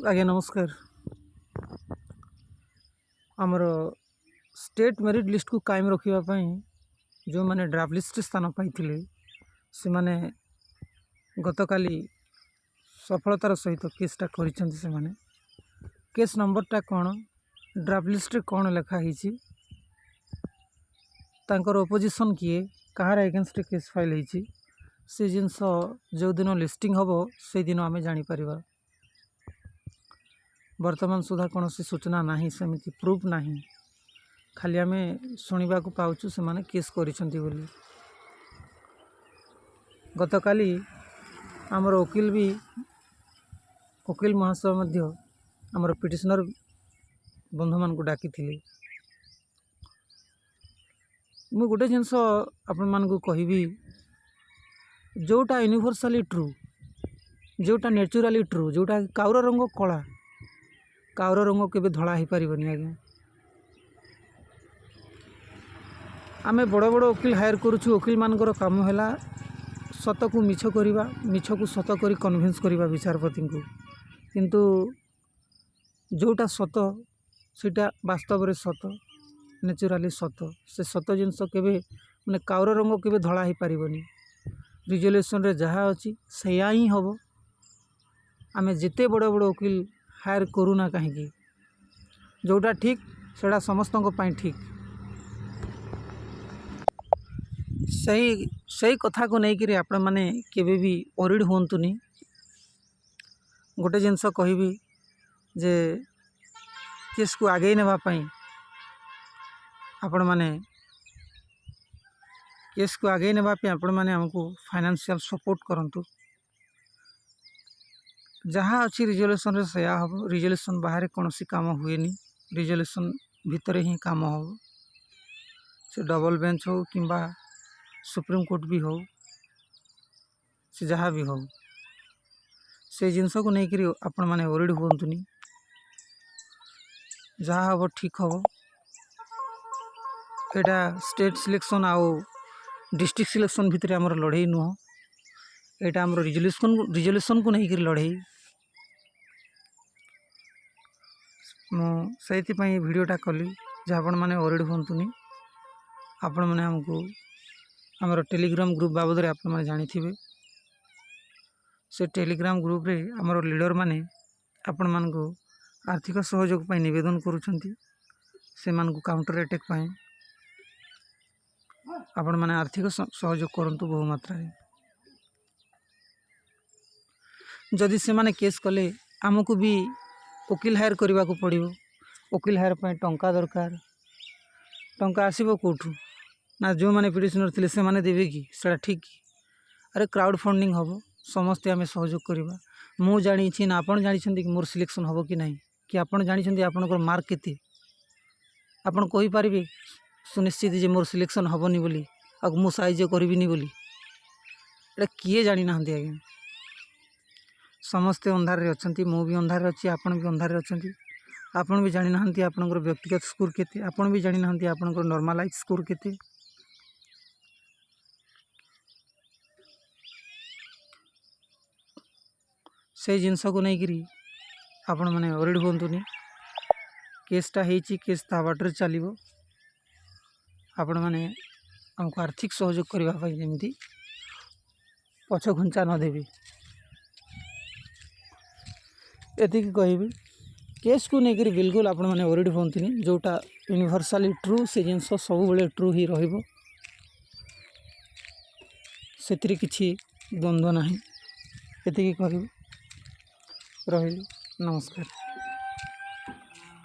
आज्ञा नमस्कार। आमर स्टेट मेरिट लिस्ट को कायम रखापी जो मैंने ड्राफ्ट लिस्ट स्थान पाई से माने गतकाली सफलतार सहित केसटा कर केस नंबरटा कौन ड्राफ्ट लिस्ट कौन लिखाही तांकर ओपोजिशन किए कहार एगेन्स्ट केस फाइल होती से जिनस जो दिन लिस्टिंग हम से दिन आम जापर। वर्तमान सुधा कौन सूचना ना सेमती प्रूफ ना खाली आम शुणा पाचु से माने केस करिसेंती बोली। गतकाली आमर वकील भी वकील महाशय मध्य आमर पिटिशनर बंधु मान को डाकी मु गोटे जिनस आपण मान को कहबी जोटा यूनिवर्साली ट्रू जोटा नेचुराली ट्रू जोटा काउर रंग कला काउर रंग के धड़ा हो पारनी। आज्ञा आमे बड़ बड़ वकील हायर करुछु वकील मानकर काम है सत को मिछ करवा मिछ को सत कर कन्विन्स करवा विचारपति को किंतु जोटा सत सेटा वास्तव रे सत नेचुराली सत से सत जिनस के माने काउर रंग के धड़ा हो पारनी। रिजोल्यूशन रे जहाँ अच्छी सैया ही हम आमे जिते बड़ बड़ वकील हायर करूना कहीं जोटा ठीक सेटा समस्त ठीक सही कथा को लेकर आपण मैंने केवे भी वरीड हुंतुनी। गोटे जिनस कहबी जे केस को आगे नेबाई आपण मैंने केस को आगे नेबापी आपण मैंने हमको फाइनेंशियल सपोर्ट करंतु जहाँ अच्छी रिजोल्यूशन रे सया हम रिजोल्यूशन बाहर कौन सी काम हुए नहीं रिजोल्यूशन भितर ही काम हो से डबल बेंच हो कि सुप्रीम कोर्ट भी हो से जहाँ भी हो से जिनस को लेकर आपण मैंने वरीड हुंतुनी जहाँ हम ठीक हम यहाँ स्टेट सिलेक्शन आउ डिस्ट्रिक्ट सिलेक्शन भितर आमर लड़ाई नुह यहाँ आमर रिजोल्यूशन को लेकर लड़ाई मुझे वीडियोटा कली जहाँ आपण मैंने वरीड हुंतुनी आपण मैंने हमको आमर टेलीग्राम ग्रुप बाबद आपण मैंने जानी से टेलीग्राम ग्रुप रे आमर लीडर माने आपण मान को आर्थिक सहयोग पाई निवेदन करुछंती से मान को काउंटर अटैक पाई आपण मैंने आर्थिक सहयोग करंतु बहु मात्रा जदि से माने केस कले आमको भी वकील हायर करने को पड़ो वकील हायर पर टंका दरकार टंका आसब कौटू ना जो मैंने पिटिशनर थे से माने देवे कि सेटा ठीक अरे क्राउड फंडिंग हम समस्ते आम सहयोग करवा मु जानी ना आपड़ जानी कि मोर सिलेक्शन हम कि नहीं कि आपड़ जानी आपंकर मार्क केते आपड़ कहींपारे सुनिश्चित जे मोर सिलेक्शन हेनी बोली आ मु साइज करबिनी बोली एटा किए जानी ना आज्ञा समस्ते अंधार अच्छा मु भी अंधार अच्छी आपण भी अंधार अच्छा आपण भी जानी ना आपणकर व्यक्तिगत स्कोर केते आपण भी जानी ना आपणकर नॉर्मलाइज स्कोर केते से जिनस को लेकर आपण मैंने वरीड हुंतुनी केसटा होती केस ता बाटर चलो आपण मैंने हमको आर्थिक सहयोग करने जमी पछ घुंचा नदेवी एति कहबी केस को लेकर बिल्कुल आपण मैंने वरीड हुंतुनी जोटा यूनिवर्साली ट्रू से जिनस सब बेले ट्रू ही रहिबो सेतिरे किछि द्वंद्व नाही एति कहबी रही नमस्कार।